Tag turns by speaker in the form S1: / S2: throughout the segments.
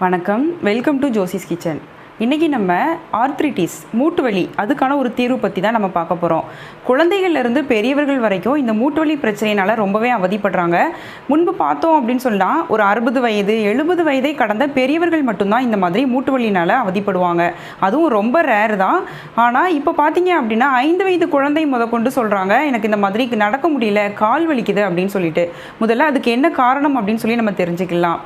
S1: வணக்கம், welcome to Josie's kitchen. இன்றைக்கி நம்ம ஆர்த்ரிட்டிஸ் மூட்டு வலி அதுக்கான ஒரு தீர்வு பற்றி தான் நம்ம பார்க்க போகிறோம். குழந்தைகள்லேருந்து பெரியவர்கள் வரைக்கும் இந்த மூட்டு வலி பிரச்சனையினால் ரொம்பவே அவதிப்படுறாங்க. முன்பு பார்த்தோம் அப்படின்னு சொன்னால் ஒரு 60 வயது 70 வயதை கடந்த பெரியவர்கள் மட்டும்தான் இந்த மாதிரி மூட்டு வலினால் அவதிப்படுவாங்க. அதுவும் ரொம்ப ரேர் தான். ஆனால் இப்போ பார்த்தீங்க அப்படின்னா 5 வயது குழந்தை முதற்கொண்டு சொல்கிறாங்க, எனக்கு இந்த மாதிரி நடக்க முடியல, கால் வலிக்குது அப்படின்னு சொல்லிட்டு. முதல்ல அதுக்கு என்ன காரணம் அப்படின்னு சொல்லி நம்ம தெரிஞ்சுக்கலாம்.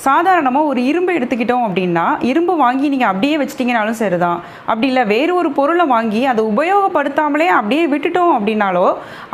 S1: சாதாரணமாக ஒரு இரும்பை எடுத்துக்கிட்டோம் அப்படின்னா, இரும்பு வாங்கி நீங்கள் அப்படியே வச்சிட்டிங்கனாலும் சரிதான். அப்படி இல்லை வேறு ஒரு பொருளை வாங்கி அதை உபயோகப்படுத்தாமலே அப்படியே விட்டுட்டோம் அப்படின்னாலோ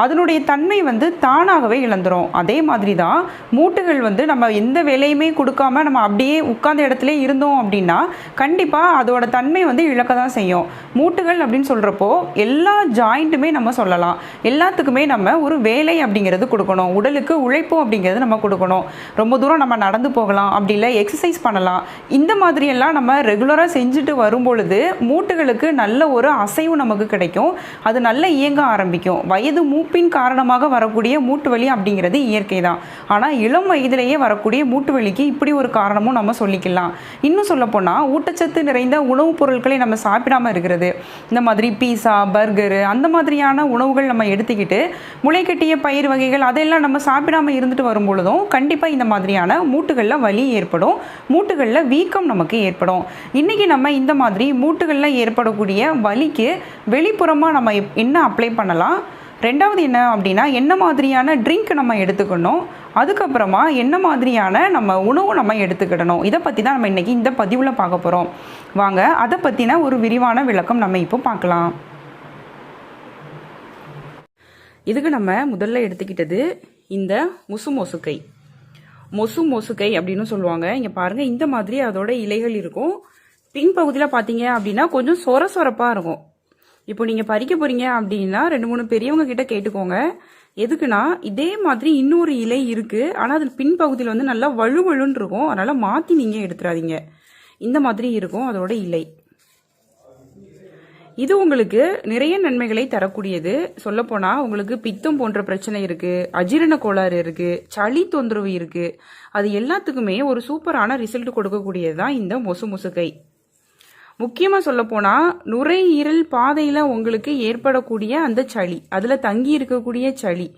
S1: அதனுடைய தன்மை தானாகவே இழந்துடும். அதே மாதிரி தான் மூட்டுகள் நம்ம எந்த வேலையுமே கொடுக்காம நம்ம அப்படியே உட்கார்ந்த இடத்துல இருந்தோம் அப்படின்னா கண்டிப்பாக அதோட தன்மை இழக்க தான் செய்யும். மூட்டுகள் அப்படின்னு சொல்கிறப்போ எல்லா ஜாயிண்ட்டுமே நம்ம சொல்லலாம். எல்லாத்துக்குமே நம்ம ஒரு வேலை அப்படிங்கிறது கொடுக்கணும். உடலுக்கு உழைப்பு அப்படிங்கிறது நம்ம கொடுக்கணும். ரொம்ப தூரம் நம்ம நடந்து போகலாம், அப்படி இல்லை எக்ஸசைஸ் பண்ணலாம். இந்த மாதிரியெல்லாம் நம்ம ரெகுலராக செஞ்சுட்டு வரும்பொழுது மூட்டுகளுக்கு நல்ல ஒரு அசைவு நமக்கு கிடைக்கும். அது நல்ல இயங்க ஆரம்பிக்கும். வயது மூப்பின் காரணமாக வரக்கூடிய மூட்டு வலி அப்படிங்கிறது இயற்கை தான். ஆனால் இளம் வயதிலேயே வரக்கூடிய மூட்டு வலிக்கு இப்படி ஒரு காரணமும் நம்ம சொல்லிக்கலாம். இன்னும் சொல்லப்போனால் ஊட்டச்சத்து நிறைந்த உணவுப் பொருட்களை நம்ம சாப்பிடாமல் இருக்கிறது, இந்த மாதிரி பீஸா பர்கரு அந்த மாதிரியான உணவுகள் நம்ம எடுத்துக்கிட்டு முளைக்கட்டிய பயிர் வகைகள் அதெல்லாம் நம்ம சாப்பிடாமல் இருந்துட்டு வரும்பொழுதும் கண்டிப்பாக இந்த மாதிரியான மூட்டுகளில் வலி ஏற்படும், மூட்டுகளில் வீக்கம் நமக்கு ஏற்படும். இன்றைக்கி நம்ம இந்த மாதிரி மூட்டுகளில் ஏற்படக்கூடிய வலிக்கு வெளிப்புறமாக நம்ம என்ன அப்ளை பண்ணலாம், ரெண்டாவது என்ன அப்படின்னா என்ன மாதிரியான ட்ரிங்க் நம்ம எடுத்துக்கணும், அதுக்கப்புறமா என்ன மாதிரியான நம்ம உணவு நம்ம எடுத்துக்கிடணும், இதை பற்றி தான் நம்ம இன்றைக்கி இந்த பதிவில் பார்க்க போகிறோம். வாங்க அதை பற்றின ஒரு விரிவான விளக்கம் நம்ம இப்போ பார்க்கலாம். இதுக்கு நம்ம முதல்ல எடுத்துக்கிட்டது இந்த முசுமுசுக்கை. மொசுக்கை அப்படின்னு சொல்லுவாங்க. இங்கே பாருங்க, இந்த மாதிரி அதோட இலைகள் இருக்கும். பின்பகுதியில் பார்த்தீங்க அப்படின்னா கொஞ்சம் சொரப்பாக இருக்கும். இப்போ நீங்கள் பறிக்க போறீங்க அப்படின்னா 2-3 பெரியவங்க கிட்ட கேட்டுக்கோங்க. எதுக்குன்னா இதே மாதிரி இன்னொரு இலை இருக்கு, ஆனால் அது பின்பகுதியில் நல்லா வழுவழுன்னு இருக்கும். அதனால மாற்றி நீங்கள் எடுத்துடாதீங்க. இந்த மாதிரி இருக்கும் அதோட இலை. இது உங்களுக்கு நிறைய நன்மைகளை தரக்கூடியது. சொல்லப்போனால் உங்களுக்கு பித்தம் போன்ற பிரச்சனை இருக்குது, அஜீரண கோளாறு இருக்குது, சளி தொந்தரவு இருக்குது, அது எல்லாத்துக்குமே ஒரு சூப்பரான ரிசல்ட் கொடுக்கக்கூடியது தான் இந்த முசுக்கை. முக்கியமாக சொல்லப்போனால் நுரையீரல் பாதையில் உங்களுக்கு ஏற்படக்கூடிய அந்த சளி, அதில் தங்கி இருக்கக்கூடிய சளி,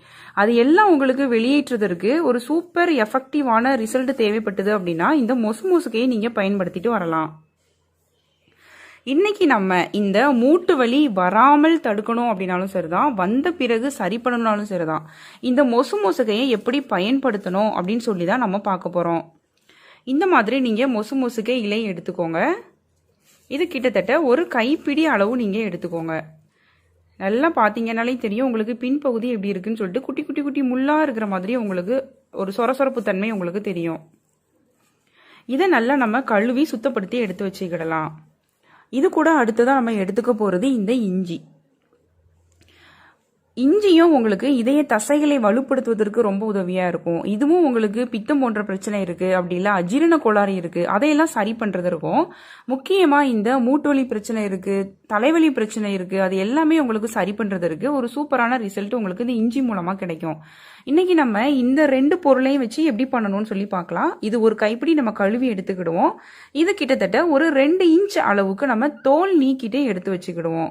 S1: அது எல்லாம் உங்களுக்கு வெளியேற்றுவதற்கு ஒரு சூப்பர் எஃபெக்டிவான ரிசல்ட் தேவைப்பட்டது அப்படின்னா இந்த முசுக்கையை நீங்கள் பயன்படுத்திட்டு வரலாம். இன்னைக்கு நம்ம இந்த மூட்டு வலி வராமல் தடுக்கணும் அப்படின்னாலும் சரிதான், வந்த பிறகு சரி பண்ணணும்னாலும் சரிதான், இந்த முசுக்கையை எப்படி பயன்படுத்தணும் அப்படின்னு சொல்லி தான் நம்ம பார்க்க போகிறோம். இந்த மாதிரி நீங்கள் முசுக்கை இலை எடுத்துக்கோங்க. இது கிட்டத்தட்ட ஒரு கைப்பிடி அளவு நீங்கள் எடுத்துக்கோங்க. நல்லா பார்த்தீங்கன்னாலே தெரியும் உங்களுக்கு பின்பகுதி எப்படி இருக்குன்னு சொல்லிட்டு குட்டி குட்டி குட்டி முள்ளாக இருக்கிற மாதிரி உங்களுக்கு ஒரு சொரசொரப்பு தன்மை உங்களுக்கு தெரியும். இதை நல்லா நம்ம கழுவி சுத்தப்படுத்தி எடுத்து வச்சுக்கிடலாம். இது கூட அடுத்ததான் நம்ம எடுத்துக்க போகிறது இந்த இஞ்சி. இஞ்சியும் உங்களுக்கு இதய தசைகளை வலுப்படுத்துவதற்கு ரொம்ப உதவியாக இருக்கும். இதுவும் உங்களுக்கு பித்தம் போன்ற பிரச்சனை இருக்குது, அப்படி இல்லை அஜீரண கோளாறு இருக்குது, அதையெல்லாம் சரி பண்ணுறதுக்கும் முக்கியமாக இந்த மூட்டுவலி பிரச்சனை இருக்குது, தலைவலி பிரச்சனை இருக்குது, அது எல்லாமே உங்களுக்கு சரி பண்ணுறதுக்கு ஒரு சூப்பரான ரிசல்ட் உங்களுக்கு இந்த இஞ்சி மூலமாக கிடைக்கும். இன்னைக்கு நம்ம இந்த 2 பொருளையும் வச்சு எப்படி பண்ணணும்னு சொல்லி பார்க்கலாம். இது ஒரு கைப்பிடி நம்ம கழுவி எடுத்துக்கிடுவோம். இது கிட்டத்தட்ட ஒரு 2 இன்ச் அளவுக்கு நம்ம தோல் நீக்கிட்டே எடுத்து வச்சுக்கிடுவோம்.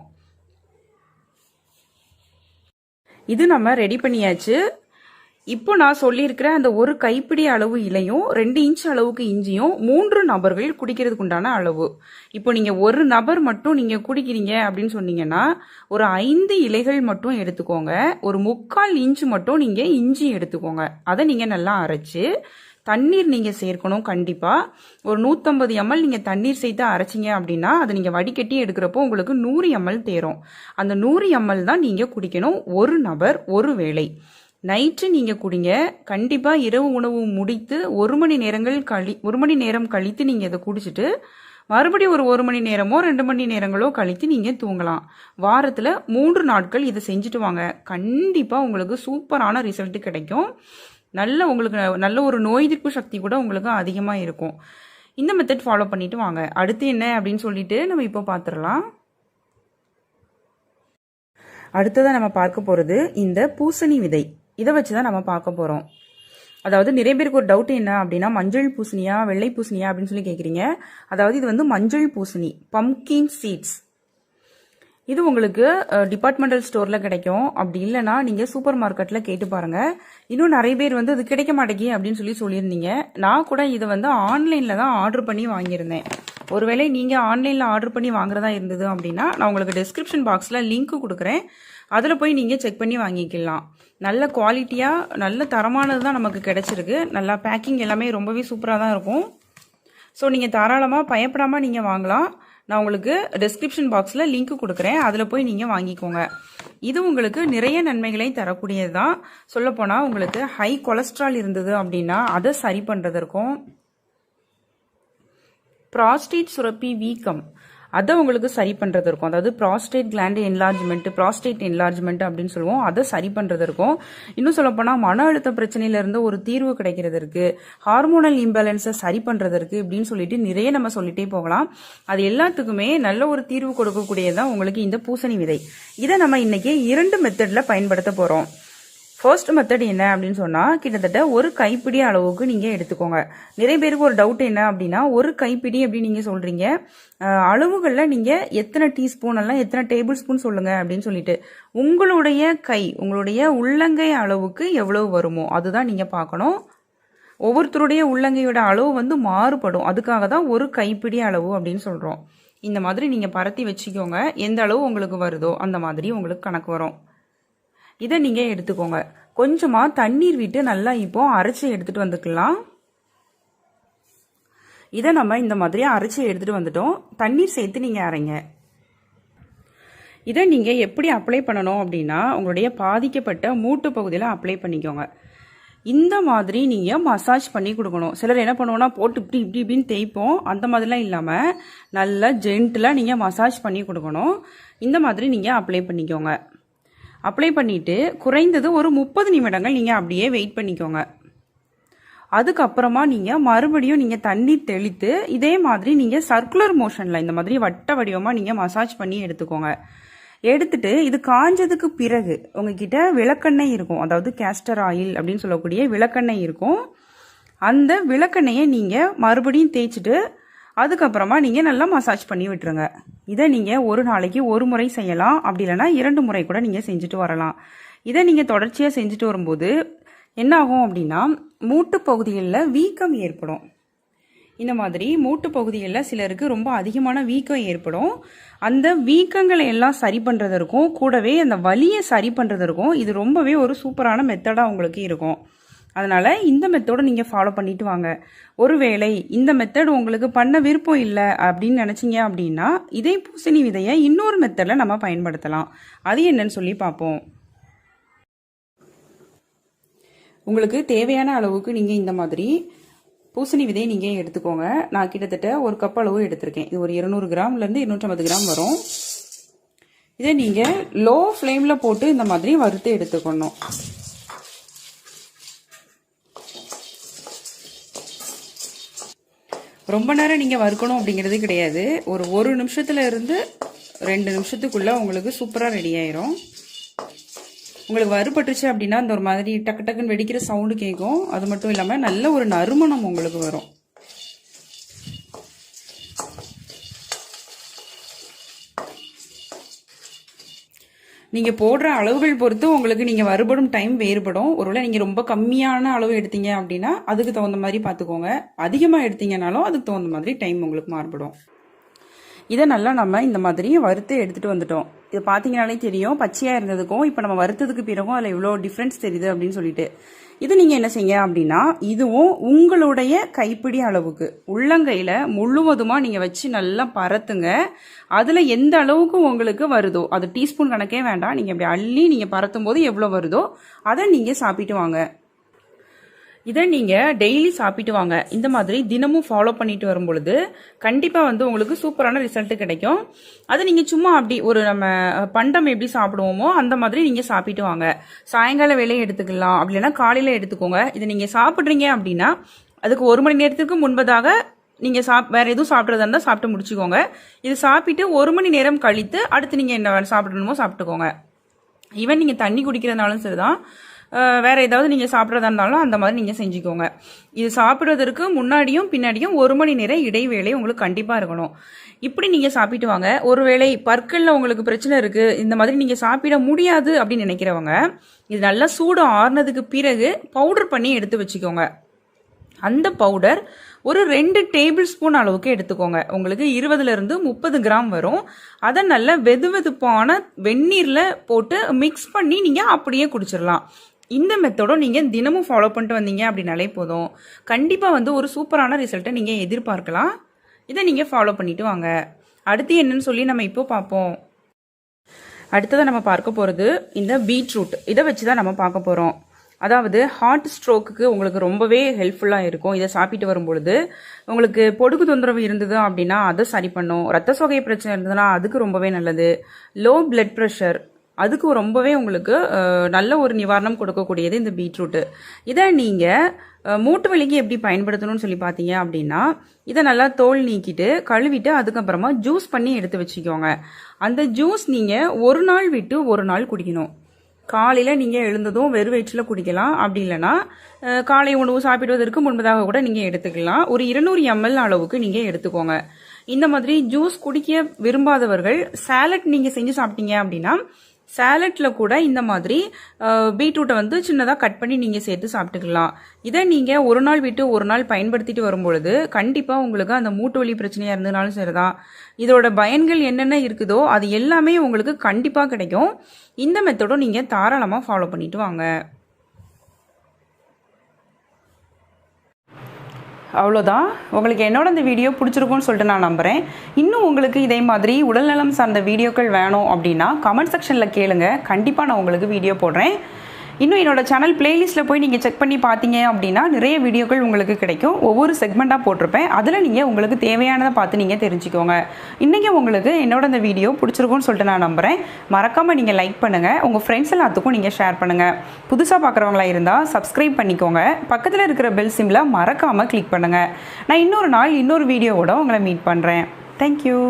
S1: இது நம்ம ரெடி பண்ணியாச்சு. இப்போ நான் சொல்லியிருக்கிற அந்த ஒரு கைப்பிடி அளவு இலையும் 2 இன்ச் அளவுக்கு இஞ்சியும் 3 நபர்கள் குடிக்கிறதுக்கு உண்டான அளவு. இப்போ நீங்கள் ஒரு நபர் மட்டும் நீங்கள் குடிக்கிறீங்க அப்படின்னு சொன்னீங்கன்னா ஒரு 5 இலைகள் மட்டும் எடுத்துக்கோங்க. ஒரு 3/4 இன்ச் மட்டும் நீங்கள் இஞ்சி எடுத்துக்கோங்க. அதை நீங்கள் நல்லா அரைச்சு தண்ணீர் நீங்கள் சேர்க்கணும். கண்டிப்பாக ஒரு 150 ml நீங்கள் தண்ணீர் சேர்த்து அரைச்சிங்க அப்படின்னா அதை நீங்கள் வடிகட்டி எடுக்கிறப்போ உங்களுக்கு 100 ml தேரும். அந்த 100 ml தான் நீங்கள் குடிக்கணும். ஒரு நபர் ஒரு வேளை. நைட்டு நீங்கள் குடிங்க. கண்டிப்பாக இரவு உணவு முடித்து 1 மணி நேரம் கழித்து நீங்கள் இதை குடிச்சிட்டு மறுபடியும் ஒரு 1 மணி நேரமோ 2 மணி நேரங்களோ கழித்து நீங்கள் தூங்கலாம். வாரத்தில் 3 நாட்கள் இதை செஞ்சுட்டு வாங்க. கண்டிப்பாக உங்களுக்கு சூப்பரான ரிசல்ட் கிடைக்கும். உங்களுக்கு நல்ல ஒரு நோய் எதிர்ப்பு சக்தி கூட உங்களுக்கு அதிகமாக இருக்கும். இந்த மெத்தட் ஃபாலோ பண்ணிட்டு வாங்க. அடுத்து என்ன அப்படின்னு சொல்லிட்டு நம்ம இப்போ பார்த்துடலாம். அடுத்ததான் நம்ம பார்க்க போகிறது இந்த பூசணி விதை. இதை வச்சு தான் நம்ம பார்க்க போகிறோம். அதாவது நிறைய பேருக்கு ஒரு டவுட் என்ன அப்படின்னா மஞ்சள் பூசணியா வெள்ளை பூசணியா அப்படின்னு சொல்லி கேட்குறீங்க. அதாவது இது வந்து மஞ்சள் பூசணி, பம்கின் சீட்ஸ். இது உங்களுக்கு டிபார்ட்மெண்டல் ஸ்டோரில் கிடைக்கும். அப்படி இல்லைனா நீங்கள் சூப்பர் மார்க்கெட்டில் கேட்டு பாருங்கள். இன்னும் நிறைய பேர் வந்து அது கிடைக்க மாட்டேங்கி அப்படின்னு சொல்லியிருந்தீங்க. நான் கூட இதை வந்து ஆன்லைனில் தான் ஆர்டர் பண்ணி வாங்கியிருந்தேன். ஒருவேளை நீங்கள் ஆன்லைனில் ஆர்டர் பண்ணி வாங்குறதா இருந்தது அப்படின்னா நான் உங்களுக்கு டிஸ்கிரிப்ஷன் பாக்ஸில் லிங்க் கொடுக்குறேன். அதில் போய் நீங்கள் செக் பண்ணி வாங்கிக்கலாம். நல்ல குவாலிட்டியாக நல்ல தரமானது தான் நமக்கு கிடைச்சிருக்கு. நல்லா பேக்கிங் எல்லாமே ரொம்பவே சூப்பராக தான் இருக்கும். ஸோ நீங்கள் தாராளமாக பயப்படாமல் நீங்கள் வாங்கலாம். நான் உங்களுக்கு டிஸ்கிரிப்ஷன் பாக்ஸில் லிங்க் கொடுக்குறேன். அதில் போய் நீங்கள் வாங்கிக்கோங்க. இது உங்களுக்கு நிறைய நன்மைகளை தரக்கூடியது தான். சொல்லப்போனால் உங்களுக்கு ஹை கொலஸ்ட்ரால் இருந்தது அப்படின்னா அதை சரி பண்ணுறதற்கும், ப்ராஸ்டேட் சுரப்பி வீக்கம் அதை உங்களுக்கு சரி பண்ணுறது இருக்கும். அதாவது ப்ராஸ்டேட் கிளாண்ட் என்லார்ஜ்மெண்ட் அப்படின்னு சொல்லுவோம். அதை சரி பண்ணுறது இருக்கும். இன்னும் சொல்லப்போனால் மன அழுத்த பிரச்சனையிலேருந்து ஒரு தீர்வு கிடைக்கிறதற்கு, ஹார்மோனல் இம்பேலன்ஸை சரி பண்ணுறதற்கு இப்படின்னு சொல்லிட்டு நிறைய நம்ம சொல்லிட்டே போகலாம். அது எல்லாத்துக்குமே நல்ல ஒரு தீர்வு கொடுக்கக்கூடியதான் உங்களுக்கு இந்த பூசணி விதை. இதை நம்ம இன்னைக்கு 2 மெத்தடில் பயன்படுத்த போகிறோம். ஃபர்ஸ்ட் மெத்தட் என்ன அப்படின்னு சொன்னால், கிட்டத்தட்ட ஒரு கைப்பிடி அளவுக்கு நீங்கள் எடுத்துக்கோங்க. நிறைய பேருக்கு ஒரு டவுட் என்ன அப்படின்னா, ஒரு கைப்பிடி அப்படின்னு நீங்கள் சொல்கிறீங்க, அளவுகளில் நீங்கள் எத்தனை டீஸ்பூன் எல்லாம் எத்தனை டேபிள் ஸ்பூன் சொல்லுங்கள் அப்படின்னு சொல்லிட்டு, உங்களுடைய உள்ளங்கை அளவுக்கு எவ்வளவு வருமோ அதுதான் நீங்கள் பார்க்கணும். ஒவ்வொருத்தருடைய உள்ளங்கையோட அளவு வந்து மாறுபடும். அதுக்காக தான் ஒரு கைப்பிடி அளவு அப்படின்னு சொல்கிறோம். இந்த மாதிரி நீங்கள் பரத்தி வச்சுக்கோங்க. எந்த அளவு உங்களுக்கு வருதோ அந்த மாதிரி உங்களுக்கு கணக்கு வரும். இதை நீங்கள் எடுத்துக்கோங்க. கொஞ்சமாக தண்ணீர் விட்டு நல்லா இப்போ அரைச்சி எடுத்துகிட்டு வந்துக்கலாம். இதை நம்ம இந்த மாதிரி அரைச்சி எடுத்துகிட்டு வந்துட்டோம். தண்ணீர் சேர்த்து நீங்கள் அரைங்க. இதை நீங்கள் எப்படி அப்ளை பண்ணணும் அப்படின்னா, உங்களுடைய பாதிக்கப்பட்ட மூட்டு பகுதியில் அப்ளை பண்ணிக்கோங்க. இந்த மாதிரி நீங்கள் மசாஜ் பண்ணி கொடுக்கணும். சிலர் என்ன பண்ணுவோன்னா போட்டு இப்படின்னு தேய்ப்போம். அந்த மாதிரிலாம் இல்லாமல் நல்லா ஜென்டிலாக நீங்கள் மசாஜ் பண்ணி கொடுக்கணும். இந்த மாதிரி நீங்கள் அப்ளை பண்ணிக்கோங்க. அப்ளை பண்ணிவிட்டு குறைந்தது ஒரு 30 நிமிடங்கள் நீங்கள் அப்படியே வெயிட் பண்ணிக்கோங்க. அதுக்கப்புறமா நீங்கள் மறுபடியும் நீங்கள் தண்ணீர் தெளித்து இதே மாதிரி நீங்கள் சர்க்குலர் மோஷனில் இந்த மாதிரி வட்ட வடிவமாக நீங்கள் மசாஜ் பண்ணி எடுத்துக்கோங்க. எடுத்துட்டு இது காஞ்சதுக்கு பிறகு உங்ககிட்ட விளக்கெண்ணெய் இருக்கும். அதாவது கேஸ்டர் ஆயில் அப்படின்னு சொல்லக்கூடிய விளக்கெண்ணெய் இருக்கும். அந்த விளக்கெண்ணெயை நீங்கள் மறுபடியும் தேய்ச்சிட்டு அதுக்கப்புறமா நீங்கள் நல்லா மசாஜ் பண்ணி விட்டுருங்க. இதை நீங்கள் ஒரு நாளைக்கு ஒரு முறை செய்யலாம். அப்படி இல்லைனா 2 முறை கூட நீங்கள் செஞ்சுட்டு வரலாம். இதை நீங்கள் தொடர்ச்சியாக செஞ்சுட்டு வரும்போது என்ன ஆகும் அப்படின்னா, மூட்டு பகுதிகளில் வீக்கம் ஏற்படும். இந்த மாதிரி மூட்டு பகுதிகளில் சிலருக்கு ரொம்ப அதிகமான வீக்கம் ஏற்படும். அந்த வீக்கங்களை எல்லாம் சரி பண்ணுறதற்கும் கூடவே அந்த வலியை சரி பண்ணுறதற்கும் இது ரொம்பவே ஒரு சூப்பரான மெத்தடாக உங்களுக்கு இருக்கும். அதனால் இந்த மெத்தடை நீங்கள் ஃபாலோ பண்ணிட்டு வாங்க. ஒருவேளை இந்த மெத்தட் உங்களுக்கு பண்ண விருப்பம் இல்லை அப்படின்னு நினச்சிங்க அப்படின்னா, இதே பூசணி விதையை இன்னொரு மெத்தடில் நம்ம பயன்படுத்தலாம். அது என்னன்னு சொல்லி பார்ப்போம். உங்களுக்கு தேவையான அளவுக்கு நீங்கள் இந்த மாதிரி பூசணி விதையை நீங்கள் எடுத்துக்கோங்க. நான் கிட்டத்தட்ட ஒரு கப் அளவு எடுத்திருக்கேன். இது ஒரு 200 கிராம்லேருந்து 250 கிராம் வரும். இதை நீங்கள் லோ ஃப்ளேமில் போட்டு இந்த மாதிரி வறுத்து எடுத்துக்கணும். ரொம்ப நேரம் நீங்கள் வறுக்கணும் அப்படிங்கிறது கிடையாது. ஒரு நிமிஷத்துல இருந்து 2 நிமிஷத்துக்குள்ள உங்களுக்கு சூப்பராக ரெடி ஆயிரும். உங்களுக்கு வறுபட்டுருச்சு அப்படின்னா அந்த ஒரு மாதிரி டக்கு டக்குன்னு வெடிக்கிற சவுண்டு கேட்கும். அது மட்டும் இல்லாமல் நல்ல ஒரு நறுமணம் உங்களுக்கு வரும். நீங்கள் போடுற அளவுகள் பொறுத்து உங்களுக்கு நீங்கள் வறுபடும் டைம் வேறுபடும். ஒருவேளை நீங்கள் ரொம்ப கம்மியான அளவு எடுத்தீங்க அப்படின்னா அதுக்கு தகுந்த மாதிரி பார்த்துக்கோங்க. அதிகமாக எடுத்தீங்கனாலும் அதுக்கு தகுந்த மாதிரி டைம் உங்களுக்கு மாறுபடும். இதை நல்லா நம்ம இந்த மாதிரி வறுத்து எடுத்துகிட்டு வந்துட்டோம். இது பார்த்தீங்கனாலே தெரியும், பச்சையாக இருந்ததுக்கும் இப்போ நம்ம வறுத்ததுக்கு பிறகும் அதில் இவ்வளோ டிஃப்ரென்ஸ் தெரியுது அப்படின்னு சொல்லிட்டு. இது நீங்கள் என்ன செய்யுங்க அப்படின்னா, இதுவும் உங்களுடைய கைப்பிடி அளவுக்கு உள்ளங்கையில் முழுவதுமாக நீங்கள் வச்சு நல்லா பரத்துங்க. அதில் எந்த அளவுக்கு உங்களுக்கு வருதோ, அது டீஸ்பூன் கணக்கே வேண்டாம், நீங்கள் அப்படி அள்ளி நீங்கள் பரத்தும் போது எவ்வளோ வருதோ அதை நீங்கள் சாப்பிட்டு வாங்க. இதை நீங்கள் டெய்லி சாப்பிட்டு வாங்க. இந்த மாதிரி தினமும் ஃபாலோ பண்ணிட்டு வரும் பொழுது கண்டிப்பாக வந்து உங்களுக்கு சூப்பரான ரிசல்ட் கிடைக்கும். அது நீங்கள் சும்மா அப்படி ஒரு நம்ம பண்டம் எப்படி சாப்பிடுவோமோ அந்த மாதிரி நீங்கள் சாப்பிட்டு வாங்க. சாயங்கால வேலையை எடுத்துக்கலாம், அப்படி இல்லைன்னா காலையில் எடுத்துக்கோங்க. இதை நீங்கள் சாப்பிட்றீங்க அப்படின்னா அதுக்கு 1 மணி நேரத்துக்கு முன்பதாக நீங்கள் வேற எதுவும் சாப்பிட்றதா இருந்தால் சாப்பிட்டு முடிச்சுக்கோங்க. இது சாப்பிட்டு 1 மணி நேரம் கழித்து அடுத்து நீங்கள் என்ன சாப்பிடணுமோ சாப்பிட்டுக்கோங்க. ஈவன் நீங்கள் தண்ணி குடிக்கிறதுனாலும் சரிதான், வேறு ஏதாவது நீங்கள் சாப்பிட்றதா இருந்தாலும் அந்த மாதிரி நீங்கள் செஞ்சுக்கோங்க. இது சாப்பிட்றதற்கு முன்னாடியும் பின்னாடியும் 1 மணி நேரம் இடைவேளை உங்களுக்கு கண்டிப்பாக இருக்கணும். இப்படி நீங்கள் சாப்பிட்டு வாங்க. ஒருவேளை பற்களில் உங்களுக்கு பிரச்சனை இருக்குது, இந்த மாதிரி நீங்கள் சாப்பிட முடியாது அப்படின்னு நினைக்கிறவங்க இது நல்லா சூடு ஆறுனதுக்கு பிறகு பவுடர் பண்ணி எடுத்து வச்சுக்கோங்க. அந்த பவுடர் ஒரு 2 டேபிள் ஸ்பூன் அளவுக்கு எடுத்துக்கோங்க. உங்களுக்கு 20லிருந்து 30 கிராம் வரும். அதை நல்ல வெதுவெதுப்பான வெந்நீரில் போட்டு மிக்ஸ் பண்ணி நீங்கள் அப்படியே குடிச்சிடலாம். இந்த மெத்தடும் நீங்கள் தினமும் ஃபாலோ பண்ணிட்டு வந்தீங்க அப்படின்னாலே போதும், கண்டிப்பாக ஒரு சூப்பரான ரிசல்ட்டை நீங்கள் எதிர்பார்க்கலாம். இதை நீங்கள் ஃபாலோ பண்ணிட்டு வாங்க. அடுத்து என்னன்னு சொல்லி நம்ம இப்போ பார்ப்போம். அடுத்ததாக நம்ம பார்க்க போகிறது இந்த பீட்ரூட். இதை வச்சு தான் நம்ம பார்க்க போகிறோம். அதாவது ஹார்ட் ஸ்ட்ரோக்குக்கு உங்களுக்கு ரொம்பவே ஹெல்ப்ஃபுல்லாக இருக்கும். இதை சாப்பிட்டு வரும்பொழுது உங்களுக்கு பொடுகு தொந்தரவு இருந்தது அப்படின்னா அதை சரி பண்ணும். ரத்த சோகை பிரச்சனை இருந்ததுன்னா அதுக்கு ரொம்பவே நல்லது. லோ பிளட் ப்ரெஷர் அதுக்கு ரொம்பவே உங்களுக்கு நல்ல ஒரு நிவாரணம் கொடுக்கக்கூடியது இந்த பீட்ரூட்டு. இதை நீங்கள் மூட்டு வலிக்கு எப்படி பயன்படுத்தணும்னு சொல்லி பார்த்தீங்க அப்படின்னா, இதை நல்லா தோல் நீக்கிட்டு கழுவிட்டு அதுக்கப்புறமா ஜூஸ் பண்ணி எடுத்து வச்சுக்கோங்க. அந்த ஜூஸ் நீங்கள் ஒரு நாள் விட்டு ஒரு நாள் குடிக்கணும். காலையில் நீங்கள் எழுந்ததும் வெறும் வயிற்றில் குடிக்கலாம். அப்படி இல்லைன்னா காலை உணவு சாப்பிடுவதற்கு முன்பதாக கூட நீங்கள் எடுத்துக்கலாம். ஒரு 200 ml அளவுக்கு நீங்கள் எடுத்துக்கோங்க. இந்த மாதிரி ஜூஸ் குடிக்க விரும்பாதவர்கள் சாலட் நீங்கள் செஞ்சு சாப்பிட்டீங்க அப்படின்னா சாலட்டில் கூட இந்த மாதிரி பீட்ரூட்டை சின்னதாக கட் பண்ணி நீங்கள் சேர்த்து சாப்பிட்டுக்கலாம். இதை நீங்கள் ஒரு நாள் விட்டு ஒரு நாள் பயன்படுத்திட்டு வரும்பொழுது கண்டிப்பாக உங்களுக்கு அந்த மூட்டு வலி பிரச்சனையாக இருந்ததுனாலும் சரிதான், இதோட பயன்கள் என்னென்ன இருக்குதோ அது எல்லாமே உங்களுக்கு கண்டிப்பாக கிடைக்கும். இந்த மெத்தடும் நீங்கள் தாராளமாக ஃபாலோ பண்ணிட்டு வாங்க. அவ்வளோதான். உங்களுக்கு என்னோட இந்த வீடியோ பிடிச்சிருக்கும்னு சொல்லிட்டு நான் நம்புகிறேன். இன்னும் உங்களுக்கு இதே மாதிரி உடல்நலம் சார்ந்த வீடியோக்கள் வேணும் அப்படின்னா கமெண்ட் செக்ஷனில் கேளுங்க. கண்டிப்பாக நான் உங்களுக்கு வீடியோ போடுறேன். இன்னும் என்னோட சேனல் பிளேலிஸ்ட்டில் போய் நீங்கள் செக் பண்ணி பார்த்தீங்க அப்படின்னா நிறைய வீடியோக்கள் உங்களுக்கு கிடைக்கும். ஒவ்வொரு செக்மெண்ட்டாக போட்டிருப்பேன். அதில் நீங்கள் உங்களுக்கு தேவையானதை பார்த்து நீங்கள் தெரிஞ்சுக்கோங்க. இன்றைக்கி உங்களுக்கு என்னோட இந்த வீடியோ பிடிச்சிருக்கும்னு சொல்லிட்டு நான் நம்புகிறேன். மறக்காமல் நீங்கள் லைக் பண்ணுங்கள். உங்கள் ஃப்ரெண்ட்ஸ் எல்லாத்துக்கும் நீங்கள் ஷேர் பண்ணுங்கள். புதுசாக பார்க்குறவங்களா இருந்தால் சப்ஸ்கிரைப் பண்ணிக்கோங்க. பக்கத்தில் இருக்கிற பெல் சிம்மில் மறக்காமல் கிளிக் பண்ணுங்கள். நான் இன்னொரு நாள் இன்னொரு வீடியோவோட உங்களை மீட் பண்ணுறேன். தேங்க்யூ.